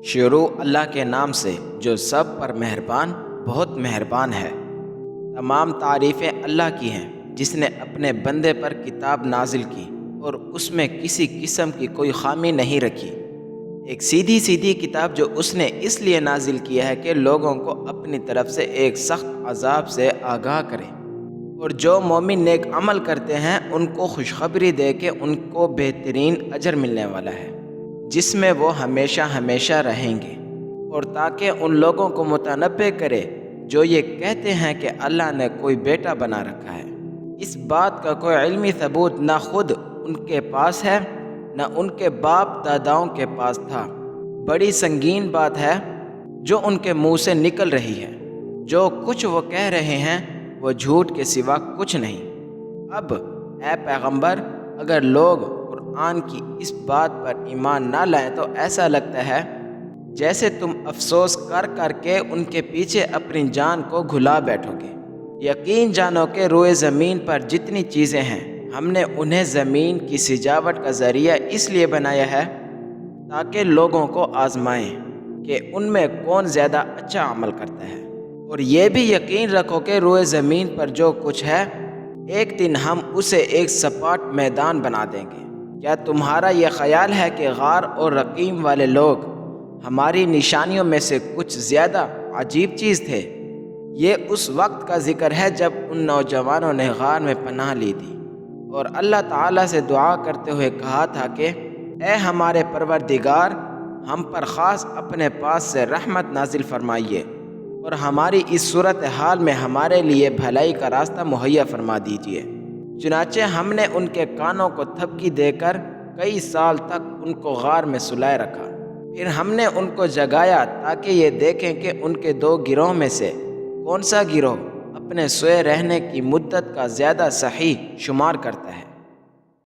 شروع اللہ کے نام سے جو سب پر مہربان بہت مہربان ہے۔ تمام تعریفیں اللہ کی ہیں جس نے اپنے بندے پر کتاب نازل کی اور اس میں کسی قسم کی کوئی خامی نہیں رکھی۔ ایک سیدھی سیدھی کتاب جو اس نے اس لیے نازل کیا ہے کہ لوگوں کو اپنی طرف سے ایک سخت عذاب سے آگاہ کرے، اور جو مومن نیک عمل کرتے ہیں ان کو خوشخبری دے کہ ان کو بہترین اجر ملنے والا ہے جس میں وہ ہمیشہ ہمیشہ رہیں گے، اور تاکہ ان لوگوں کو متنبہ کرے جو یہ کہتے ہیں کہ اللہ نے کوئی بیٹا بنا رکھا ہے۔ اس بات کا کوئی علمی ثبوت نہ خود ان کے پاس ہے نہ ان کے باپ داداؤں کے پاس تھا۔ بڑی سنگین بات ہے جو ان کے منہ سے نکل رہی ہے۔ جو کچھ وہ کہہ رہے ہیں وہ جھوٹ کے سوا کچھ نہیں۔ اب اے پیغمبر، اگر لوگ قرآن کی اس بات پر ایمان نہ لائیں تو ایسا لگتا ہے جیسے تم افسوس کر کر کے ان کے پیچھے اپنی جان کو گھلا بیٹھو گے۔ یقین جانو کہ روئے زمین پر جتنی چیزیں ہیں ہم نے انہیں زمین کی سجاوٹ کا ذریعہ اس لیے بنایا ہے تاکہ لوگوں کو آزمائیں کہ ان میں کون زیادہ اچھا عمل کرتا ہے، اور یہ بھی یقین رکھو کہ روئے زمین پر جو کچھ ہے ایک دن ہم اسے ایک سپاٹ میدان بنا دیں گے۔ کیا تمہارا یہ خیال ہے کہ غار اور رقیم والے لوگ ہماری نشانیوں میں سے کچھ زیادہ عجیب چیز تھے؟ یہ اس وقت کا ذکر ہے جب ان نوجوانوں نے غار میں پناہ لی تھی اور اللہ تعالیٰ سے دعا کرتے ہوئے کہا تھا کہ اے ہمارے پروردگار، ہم پر خاص اپنے پاس سے رحمت نازل فرمائیے اور ہماری اس صورتحال میں ہمارے لیے بھلائی کا راستہ مہیا فرما دیجیے۔ چنانچہ ہم نے ان کے کانوں کو تھپکی دے کر کئی سال تک ان کو غار میں سلائے رکھا، پھر ہم نے ان کو جگایا تاکہ یہ دیکھیں کہ ان کے دو گروہ میں سے کون سا گروہ اپنے سوئے رہنے کی مدت کا زیادہ صحیح شمار کرتا ہے۔